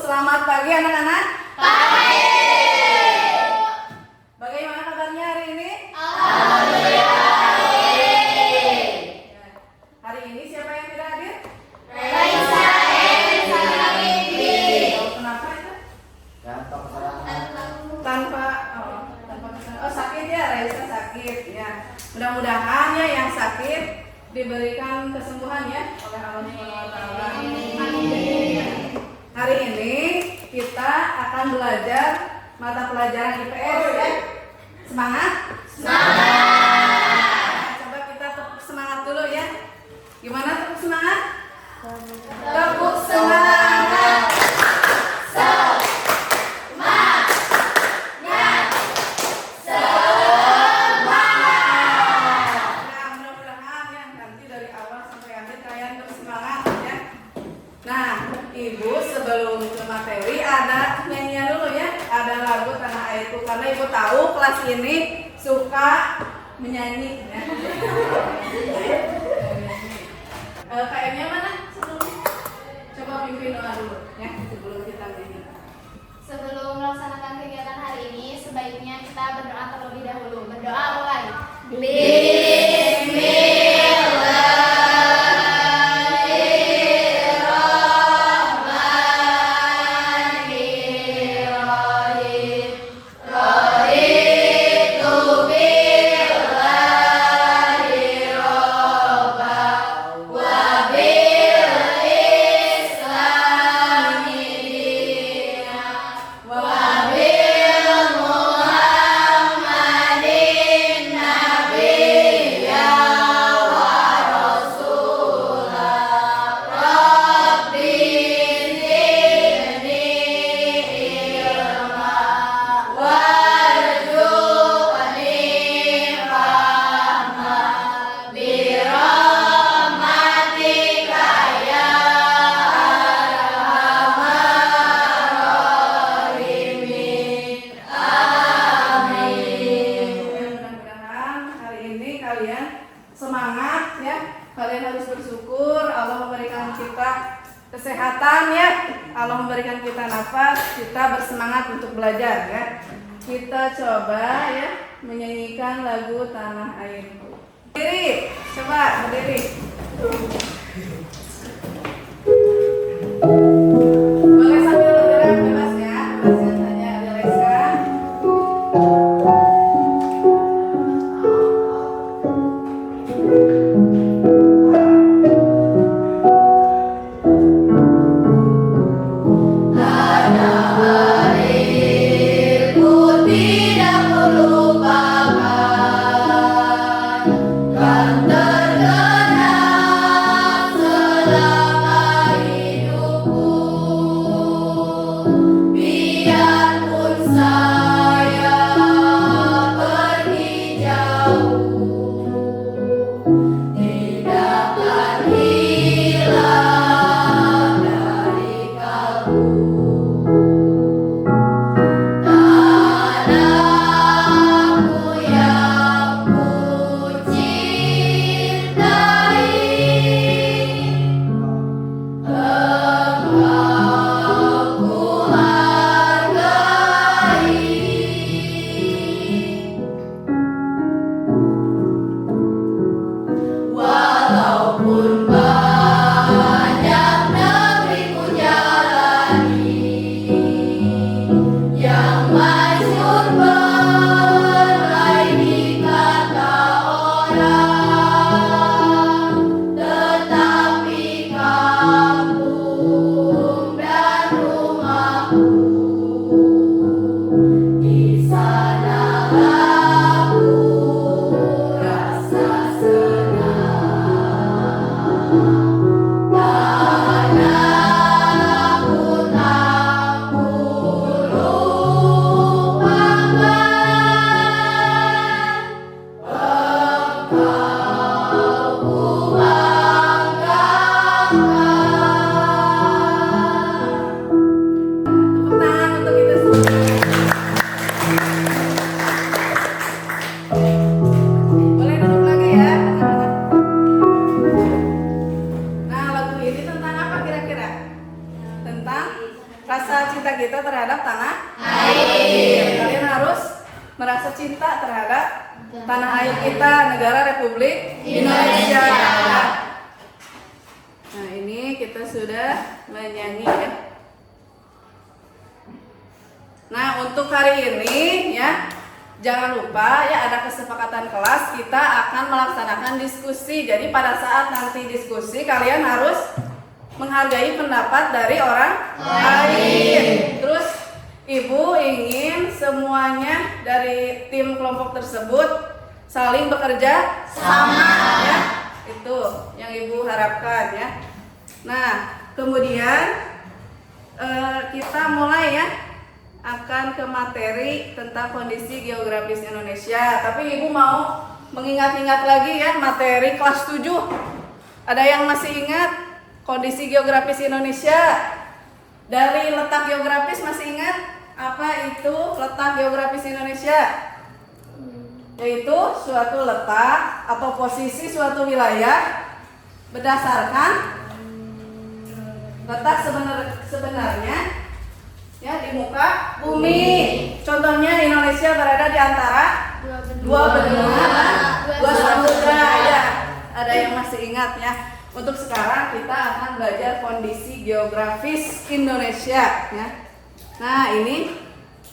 Selamat pagi anak-anak. Pagi. Bagaimana kabarnya hari ini? Alhamdulillah. Hari ini siapa yang tidak hadir? Raisa Elsa Bibi. Kenapa itu? Tanpa kesalahan. Tanpa kesalahan. Oh, sakit ya, Raisa sakit ya. Mudah-mudahan ya yang sakit diberikan kesembuhan ya oleh Allah Subhanahu wa taala. Hari ini kita akan belajar mata pelajaran IPS ya. Semangat? Semangat. Coba kita tepuk semangat dulu ya. Gimana tepuk semangat? Tepuk semangat. Nah, mudah-mudahan ya nanti dari awal sampai akhir kalian bersemangat ya. Nah, Ibu sebelum ke materi ada nyanyian dulu ya. Ada lagu Tanah Airku karena Ibu tahu kelas ini suka menyanyi ya. KM-nya mana sebelumnya? Coba pimpin doa dulu ya sebelum kita nyanyi. Sebelum melaksanakan kegiatan hari ini, sebaiknya kita berdoa terlebih dahulu. Berdoa mulai. Mudah-mudahan hari ini kalian semangat ya. Kalian harus bersyukur Allah memberikan kita kesehatan ya. Allah memberikan kita nafas, kita bersemangat untuk belajar ya. Kita coba ya menyanyikan lagu Tanah Airku. Berdiri, coba berdiri. Boleh sambil bergerak bebas ya, bebas saja rilekskan. Rasa cinta kita terhadap tanah air. Kalian harus merasa cinta terhadap tanah air kita, negara Republik Indonesia. Nah, ini kita sudah menyanyi ya. Nah, untuk hari ini ya, jangan lupa ya, ada kesepakatan kelas kita akan melaksanakan diskusi. Jadi pada saat nanti diskusi kalian harus menghargai pendapat dari orang lain. Terus Ibu ingin semuanya dari tim kelompok tersebut saling bekerja sama ya. Itu yang Ibu harapkan ya. Nah, kemudian kita mulai ya, akan ke materi tentang kondisi geografis Indonesia. Tapi Ibu mau mengingat-ingat lagi ya materi kelas 7. Ada yang masih ingat kondisi geografis Indonesia? Dari letak geografis masih ingat apa itu letak geografis Indonesia? Yaitu suatu letak atau posisi suatu wilayah berdasarkan letak sebenarnya ya di muka bumi. Contohnya Indonesia berada di antara dua benua, dua samudra ya. Ada yang masih ingat ya? Untuk sekarang kita akan belajar kondisi geografis Indonesia ya. Nah, ini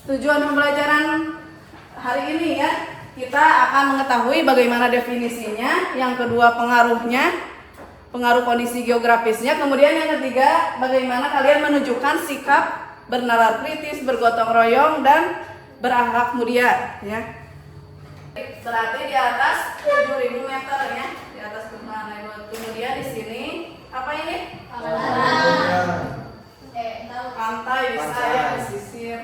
tujuan pembelajaran hari ini ya. Kita akan mengetahui bagaimana definisinya, yang kedua pengaruh kondisi geografisnya, kemudian yang ketiga bagaimana kalian menunjukkan sikap bernalar kritis, bergotong royong, dan berakhlak mulia ya. Berarti di atas 7.000 meter ya, di atas permukaan laut. Kemudian di sini apa ini? Pantai bisa ya, pesisir.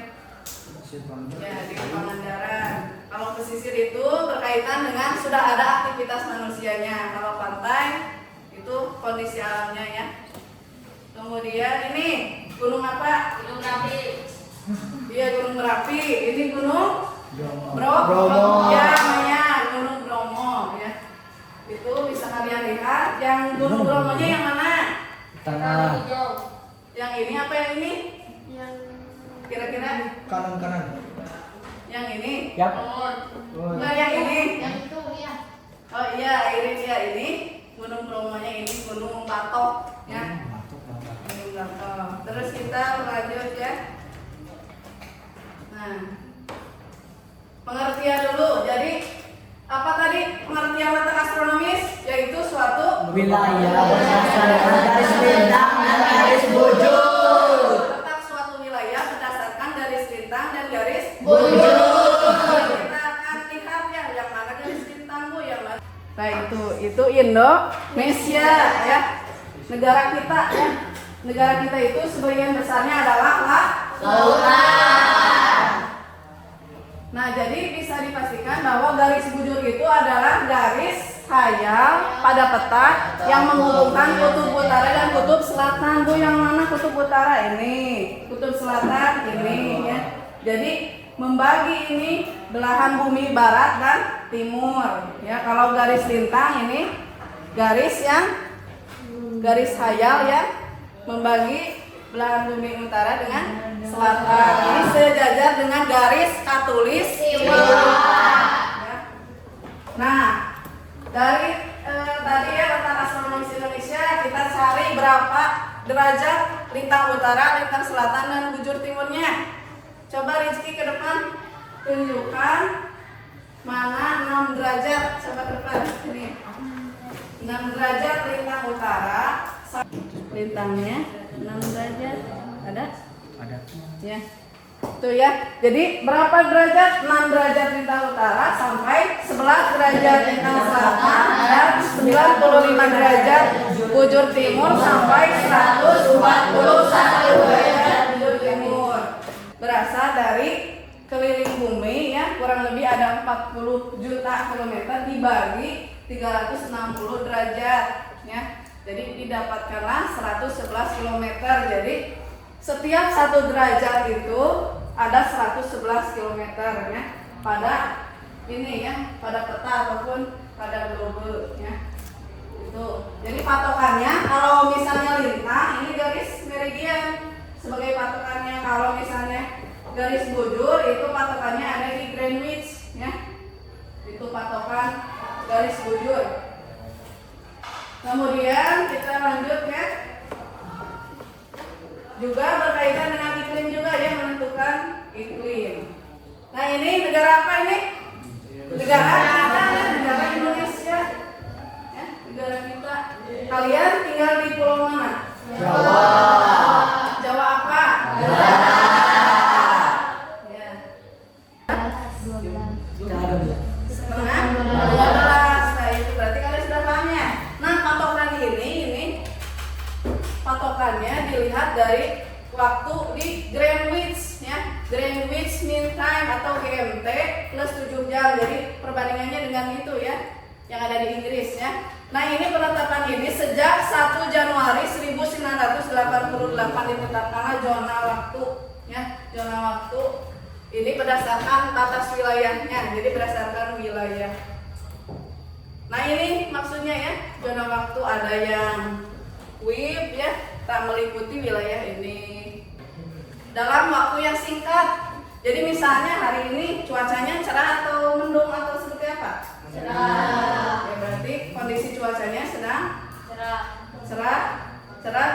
Ya, di Pangandaran. Kalau pesisir itu berkaitan dengan sudah ada aktivitas manusianya. Kalau pantai itu kondisi alamnya ya. Kemudian ini gunung apa? Gunung Merapi. Iya, Gunung Merapi. Ini Gunung Bromo. Ya, namanya Gunung Bromo ya. Itu bisa kalian lihat. Yang Gunung Bromonya yang mana? Tengah. Yang ini apa yang ini? Yang Kira-kira Kanan. yang ini? Yap. Enggak, yang ini. yang itu ya. Oh iya, ini dia ini. Gunung Bromonya ini Gunung Batok ya. Gunung Batok. Terus kita lanjut ya. Nah, pengertian dulu. Jadi apa tadi pengertian letak astronomis? Yaitu suatu Wilayah berdasarkan garis lintang dan garis bujur. letak suatu wilayah berdasarkan garis lintang dan garis Bujur. Kita akan lihat ya, yang mana garis lintang Bu, yang mana. Nah, itu Indonesia ya. Negara kita ya. Negara kita itu sebagian besarnya adalah lautan. Nah, jadi bisa dipastikan bahwa garis bujur itu adalah garis khayal pada peta yang menghubungkan kutub utara dan kutub selatan. Bu, yang mana kutub utara? Ini. Kutub selatan ini ya. Jadi membagi ini belahan bumi barat dan timur ya. Kalau garis lintang ini garis khayal ya, membagi belahan bumi utara dengan selatan. Ini sejajar dengan garis katulis ya. Nah, dari tadi ya letak astronomis Indonesia, kita cari berapa derajat lintang utara, lintang selatan, dan bujur timurnya. Coba Rizky ke depan, tunjukkan mana 6 derajat. Coba ke depan, ini 6 derajat lintang utara. Lintangnya 6 derajat, ada? Ada. Ya, tuh ya. Jadi berapa derajat? 6 derajat lintang utara sampai 11 derajat lintang selatan dan 95 derajat bujur timur sampai 141 derajat bujur timur. Berasal dari keliling bumi ya, kurang lebih ada 40 juta kilometer dibagi 360 derajat ya. Jadi didapatkanlah 111 km. Jadi setiap 1 derajat itu ada 111 km ya, pada ini ya, pada peta ataupun pada globe ya. Itu. Jadi patokannya kalau misalnya lintang ini garis meridian, sebagai patokannya. Kalau misalnya garis bujur itu patokannya ada di Greenwich ya. Itu patokan garis bujur. Kemudian kita lanjut ya. Juga berkaitan dengan iklim juga ya, menentukan iklim. Nah, ini negara apa ini? Negara Indonesia. Ya, negara kita. Kalian tinggal di pulau mana? Jawa. Jawa apa? Ya. Setengah 12. Nah, itu berarti kalian sudah paham ya. Nah, patokan ini patokannya dilihat dari waktu di Greenwich ya. Greenwich Mean Time atau GMT plus 7 jam. Jadi perbandingannya dengan itu ya, yang ada di Inggris ya. Nah, ini penetapan ini sejak 1 Januari 1988 ditetapkanlah zona waktu ya. Zona waktu ini berdasarkan batas wilayahnya. Jadi berdasarkan wilayah. Nah, ini maksudnya ya, zona waktu ada yang WIB ya, tak meliputi wilayah ini dalam waktu yang singkat. Jadi misalnya hari ini cuacanya cerah atau mendung atau seperti apa? Cerah. Ya, berarti kondisi cuacanya sedang cerah,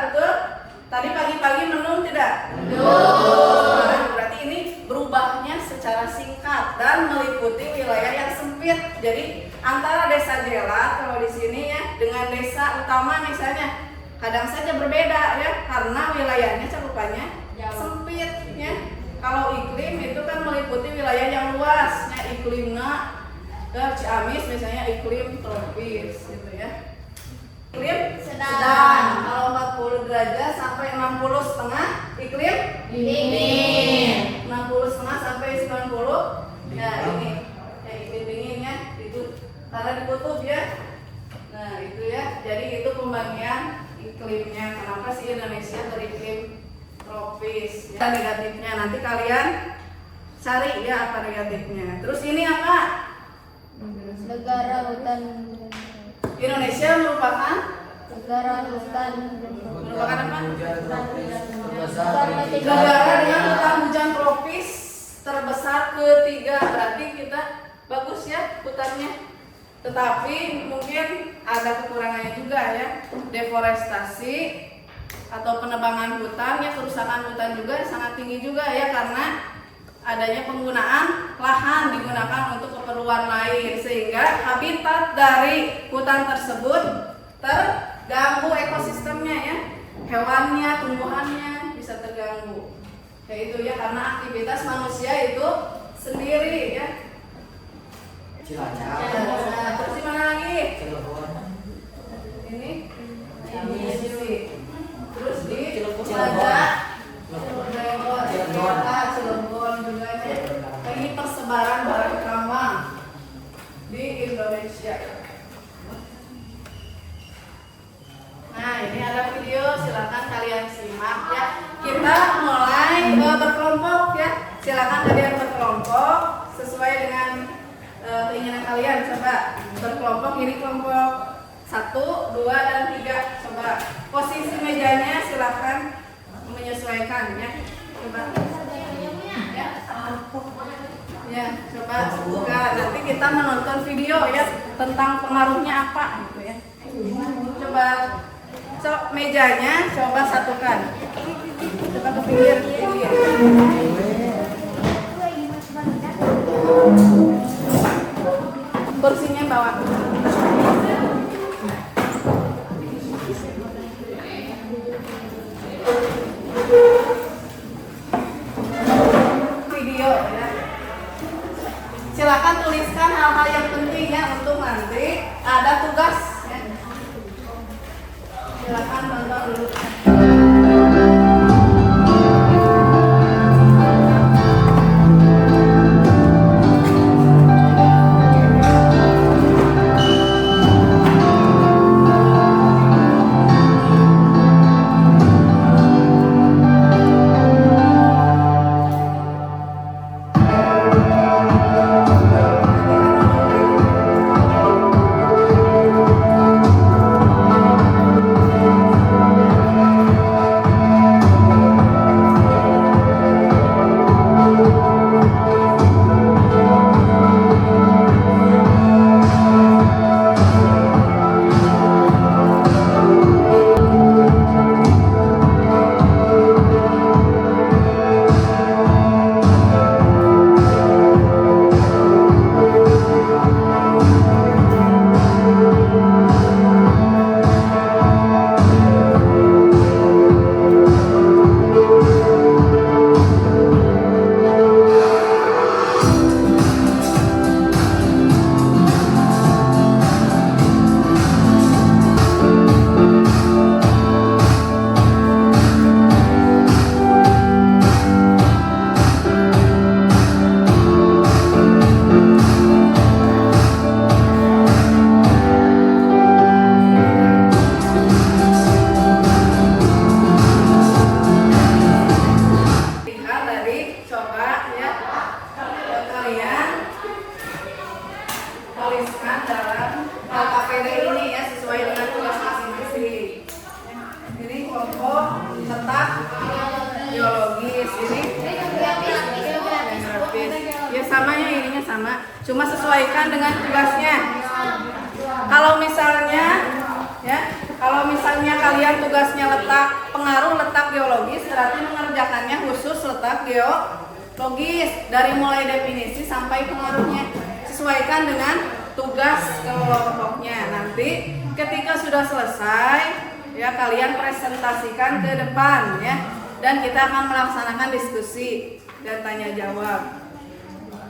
betul? Tadi pagi-pagi mendung tidak? Mendung. Berarti ini berubahnya secara singkat dan meliputi wilayah yang sempit. Jadi antara desa Jelat kalau di sini ya dengan desa utama misalnya kadang saja berbeda ya, karena wilayahnya cakupannya sempit ya. Kalau iklim itu kan meliputi wilayah yang luas ya, iklimnya ke Ciamis misalnya iklim tropis gitu ya. Iklim sedang kalau 40 derajat sampai 60,5 iklim dingin. 60,5 sampai 90 ya ini ya iklim dingin ya, itu karena di kutub ya. Nah, itu ya. Jadi itu pembagian iklimnya. Kenapa sih Indonesia beriklim tropis ya. Negatifnya nanti kalian cari ya apa negatifnya. Terus ini apa? Negara hutan. Indonesia merupakan Negara hutan. merupakan apa? Negara Negara dengan hutan hujan tropis terbesar ketiga. Berarti kita bagus ya hutannya. Tetapi mungkin ada kekurangannya juga ya. Deforestasi atau penebangan hutan ya, kerusakan hutan juga sangat tinggi juga ya, karena adanya penggunaan lahan digunakan untuk keperluan lain sehingga habitat dari hutan tersebut terganggu ekosistemnya ya. Hewannya, tumbuhannya bisa terganggu. Kayak itu ya, karena aktivitas manusia itu sendiri ya. Cilacap. Nah, terus di mana lagi? Cilegon. Ini terus di Cilegon. Cilacap, Cilegon juga ya. Ini persebaran barang tambang di Indonesia. Nah, ini ada video, silakan kalian simak ya. Kita mulai berkelompok ya. Silakan kalian berkelompok sesuai dengan keinginan kalian. Coba berkelompok, ini kelompok 1, 2, dan 3. Coba posisi mejanya silakan menyesuaikan ya. Coba ya, coba buka. Nanti kita menonton video ya tentang pengaruhnya apa gitu ya. Coba mejanya coba satukan. Coba ke pinggir. Kursinya bawa. Video ya. Silakan tuliskan hal-hal yang penting ya untuk nanti ada tugas ya. Silakan tonton dulu. geografis. Ini geografis. Ya sama ya, ininya sama. Cuma sesuaikan dengan tugasnya. Kalau misalnya kalian tugasnya pengaruh letak geologis, berarti mengerjakannya khusus letak geologis dari mulai definisi sampai pengaruhnya. Sesuaikan dengan tugas kelompoknya. Nanti ketika sudah selesai, ya kalian presentasikan ke depan ya. Dan kita akan melaksanakan diskusi dan tanya jawab.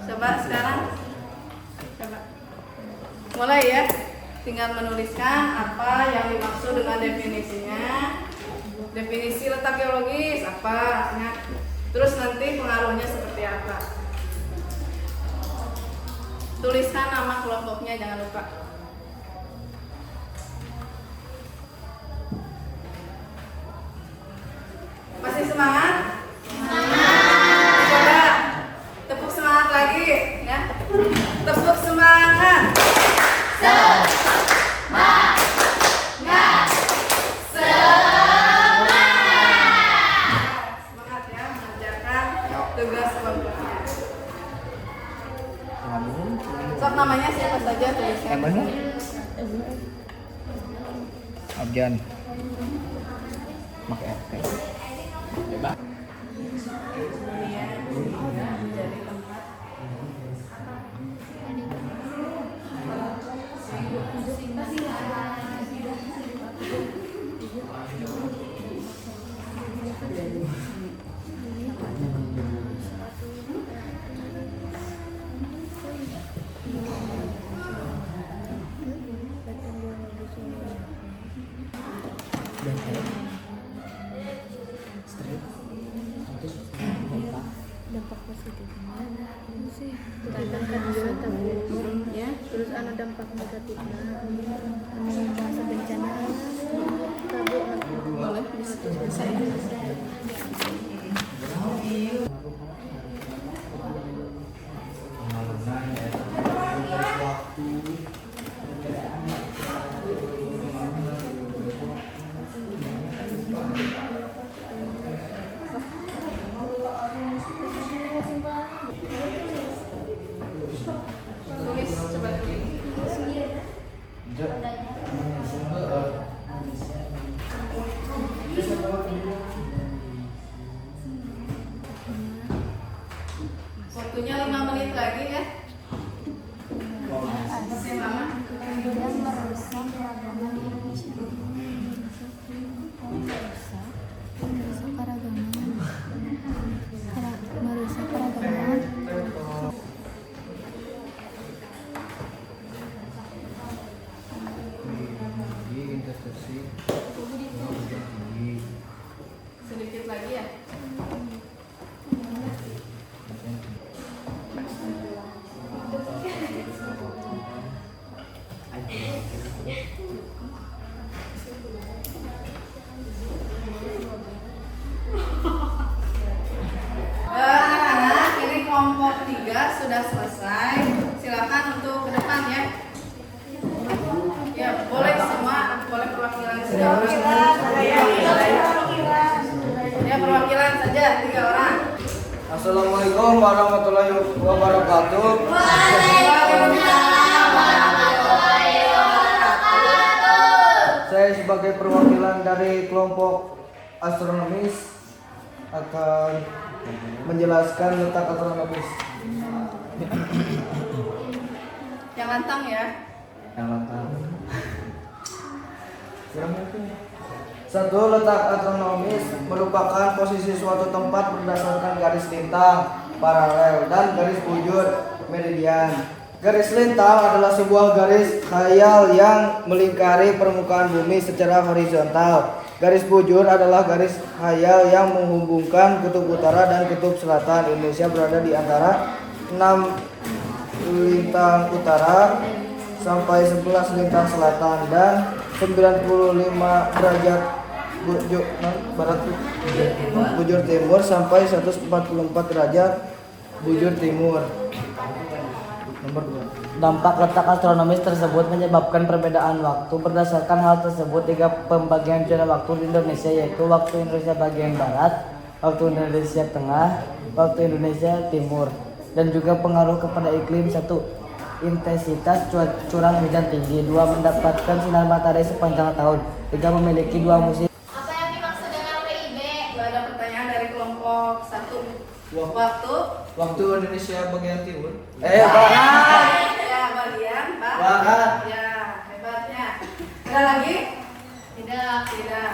Coba sekarang. Coba. Mulai ya. Tinggal menuliskan apa yang dimaksud dengan definisinya. Definisi letak geologis apa? Nah, terus nanti pengaruhnya seperti apa. Tuliskan nama kelompoknya, jangan lupa. Masih semangat? Semangat. Coba tepuk semangat lagi ya. Tepuk semangat. Semangat ya mengerjakan tugas kelompoknya. Sok namanya siapa saja tuliskan. Yang mana? Abjan. Pakai RT. Coba. Jadi tempat dampak positifnya ini sih tentang kajian ya, terus ada dampak negatifnya bahasa bencana boleh bisa ini. Tulis, coba tulis. Waktunya 5 menit lagi ya. Masih lama. Kemudian merusak keragaman Indonesia. Merusak keragaman. Sedikit lagi ya. Anak-anak, ini kelompok 3 sudah selesai. Silakan untuk ke depan ya. Ya, boleh semua, boleh perwakilan saja. Ya, perwakilan saja 3 orang. Assalamualaikum warahmatullahi wabarakatuh. Saya sebagai perwakilan dari kelompok astronomis akan menjelaskan letak astronomis. Yang lantang ya. Yang lantang. Satu, letak astronomis merupakan posisi suatu tempat berdasarkan garis lintang, paralel, dan garis bujur meridian. Garis lintang adalah sebuah garis khayal yang melingkari permukaan bumi secara horizontal. Garis bujur adalah garis khayal yang menghubungkan kutub utara dan kutub selatan. Indonesia berada di antara 6 lintang utara sampai 11 lintang selatan dan 95 derajat bujur timur sampai 144 derajat bujur timur. Nomor 2. Dampak letak astronomis tersebut menyebabkan perbedaan waktu. Berdasarkan hal tersebut, 3 pembagian zona waktu di Indonesia, yaitu waktu Indonesia bagian barat, waktu Indonesia Tengah, waktu Indonesia Timur, dan juga pengaruh kepada iklim. 1. Intensitas curah hujan tinggi. 2. Mendapatkan sinar matahari sepanjang tahun. 3. Memiliki 2 musim. Apa yang dimaksud dengan WIB? Itu ada pertanyaan dari kelompok 1. Waktu Indonesia bagian timur. ya bagian Barat. ya hebatnya. Ada lagi? Tidak. Tidak.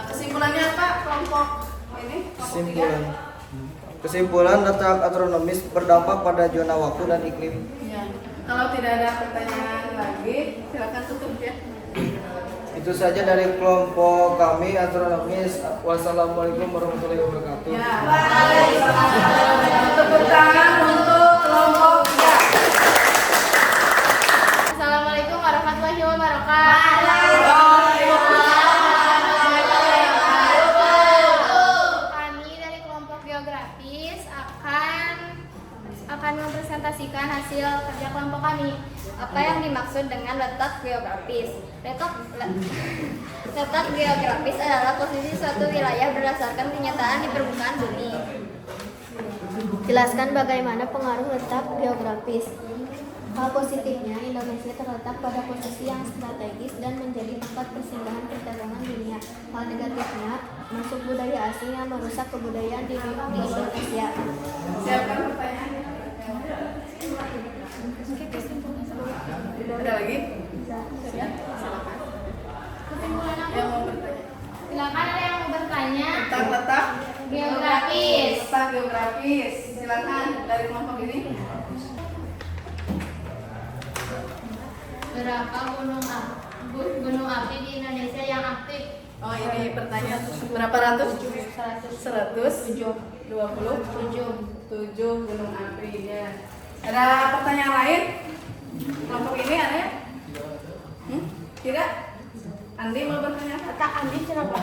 Kesimpulannya apa kelompok ini? Kelompok Kesimpulan letak astronomis berdampak pada zona waktu dan iklim. Ya. Kalau tidak ada pertanyaan lagi, silakan tutup ya. Itu saja dari kelompok kami astronomis. Wassalamualaikum warahmatullahi wabarakatuh. Ya. Tepuk tangan untuk kelompok 3. Assalamualaikum warahmatullahi wabarakatuh. Kami dari kelompok geografis akan mempresentasikan hasil kerja kelompok kami. Apa yang dimaksud dengan letak geografis? Letak geografis adalah posisi suatu wilayah berdasarkan kenyataan di permukaan bumi. Jelaskan bagaimana pengaruh letak geografis. Hal positifnya, Indonesia terletak pada posisi yang strategis dan menjadi tempat persinggahan perdagangan dunia. Hal negatifnya, masuk budaya asing yang merusak kebudayaan di Indonesia. Siapkan pertanyaannya. Ada lagi? Ya, silakan. Yang mau bertanya Silakan ada yang mau bertanya. tentang letak Geografis. geografis. Silakan dari kelompok ini. Berapa gunung api di Indonesia yang aktif? Oh, ini pertanyaan berapa ratus? 127 gunung api ya. Ada pertanyaan lain? Kelompok ini ada? Tidak? Andi mau bertanya? Kak Andi kenapa?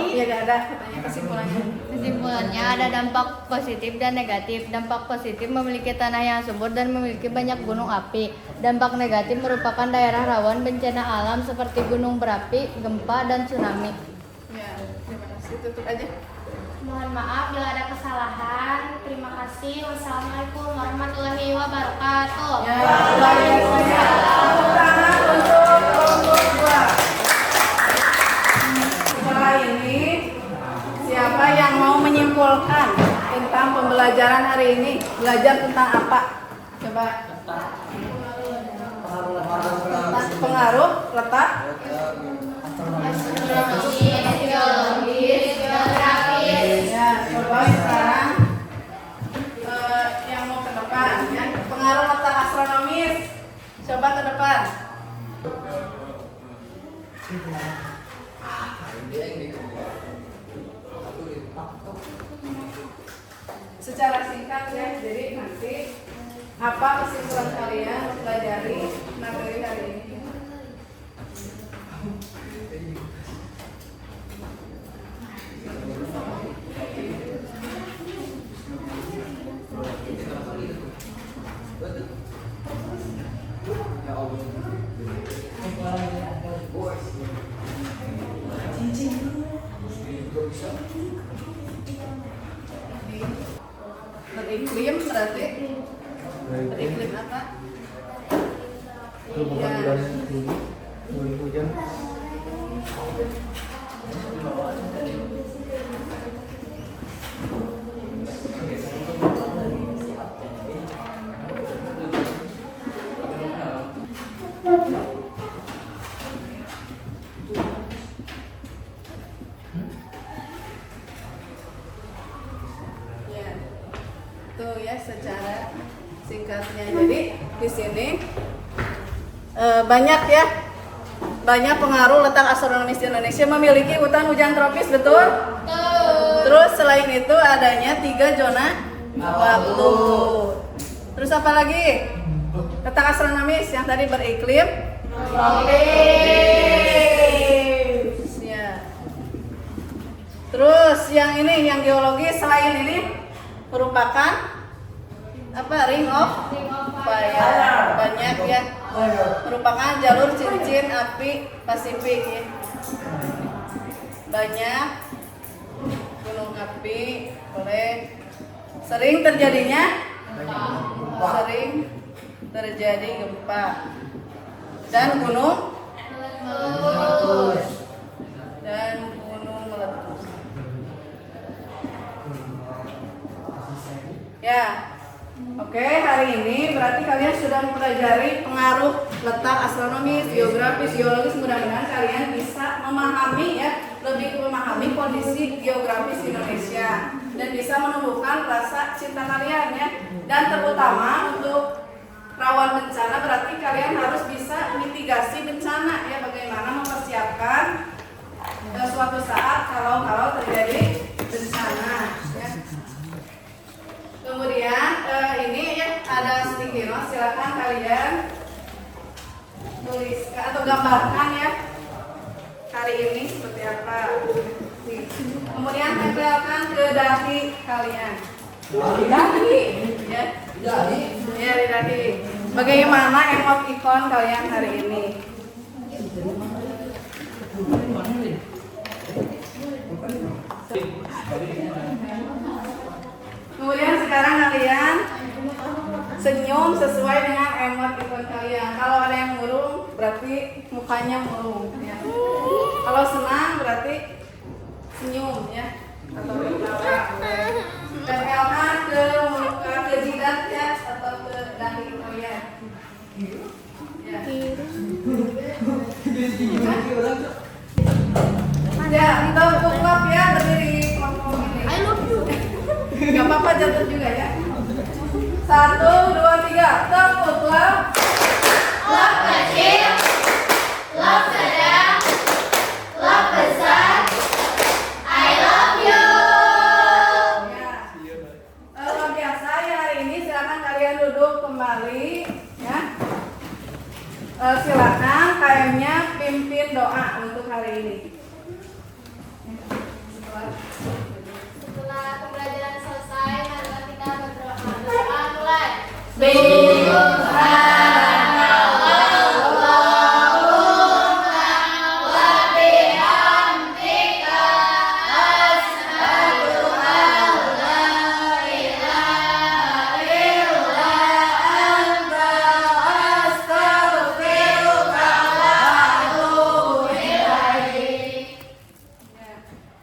Iya, tidak ada pertanyaan kesimpulannya. Kesimpulannya ada dampak positif dan negatif. Dampak positif memiliki tanah yang subur dan memiliki banyak gunung api. Dampak negatif merupakan daerah rawan bencana alam seperti gunung berapi, gempa, dan tsunami. Ya, terima kasih. Tutup aja. Mohon maaf bila ada kesalahan. Terima kasih. Wassalamualaikum warahmatullahi wabarakatuh. Ya, Waalaikumsalam. Tepuk tangan untuk kelompok 2. Setelah ini, siapa yang mau menyimpulkan tentang pembelajaran hari ini? Belajar tentang apa? Coba. Pengaruh letak Geologis, geografis. ya, coba sekarang yang mau ke depan ya. Pengaruh letak astronomis. Coba ke depan. Secara singkat ya, jadi nanti apa kesimpulan kalian mempelajari materi hari ini? Beriklim berarti beriklim apa? Ya. Hujan. Ya. Tuh ya secara singkatnya. Jadi di sini banyak ya. Banyak pengaruh letak astronomis di Indonesia memiliki hutan hujan tropis, betul? Terus selain itu adanya 3 zona waktu. Terus apa lagi? Letak astronomis yang tadi beriklim tropis. Ya. Terus yang ini yang geologis selain ini merupakan apa? Ring of Fire. Banyak ya. Merupakan jalur cincin api Pasifik ya. banyak gunung api, oleh sering terjadinya gempa dan gunung meletus. Ya, oke, hari ini berarti kalian sudah mempelajari pengaruh letak astronomi, geografi, geologis. Mudah-mudahan kalian bisa memahami ya, lebih memahami kondisi geografis Indonesia dan bisa menumbuhkan rasa cinta kalian ya. Dan terutama untuk rawan bencana berarti kalian harus bisa mitigasi bencana ya, bagaimana mempersiapkan suatu saat kalau terjadi bencana ya. Kemudian ini ya ada sticky note, silakan kalian tuliskan atau gambarkan ya hari ini seperti apa. Kemudian tempelkan ke dahi kalian. Dahi ya. Ya, di dahi. Bagaimana emoticon kalian hari ini? Kemudian sekarang kalian senyum sesuai dengan emoticon kalian. Kalau ada yang murung berarti mukanya murung ya. Kalau senang berarti senyum ya, atau ketawa. Tempelkan ke muka, ke jidat ya, atau ke dahi kalian. Ya. Ya, tepuk lap ya, berdiri ngomong ini. I love you. Gak apa-apa, jatuh juga ya. 1, 2, 3, tepuk lap. Lap kecil, lap sedang, lap besar. I love you. Ya. Luar biasa ya hari ini. Silakan kalian duduk kembali ya. Silakan KM-nya pimpin doa untuk hari ini. Setelah pembelajaran selesai, marilah kita berdoa. Doa mulai.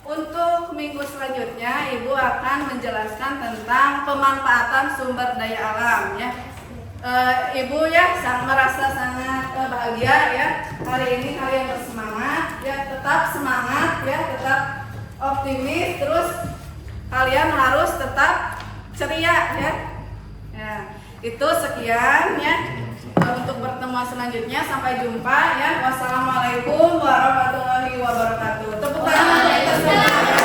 Untuk minggu selanjutnya Ibu akan menjelaskan tentang pemanfaatan sumber daya alam ya. Ibu ya merasa sangat bahagia ya. Hari ini kalian bersemangat ya, tetap semangat ya, tetap optimis, terus kalian harus tetap ceria ya. Ya, itu sekian ya. Untuk pertemuan selanjutnya sampai jumpa ya. Wassalamualaikum warahmatullahi wabarakatuh. Tepuk tangan untuk kita semua.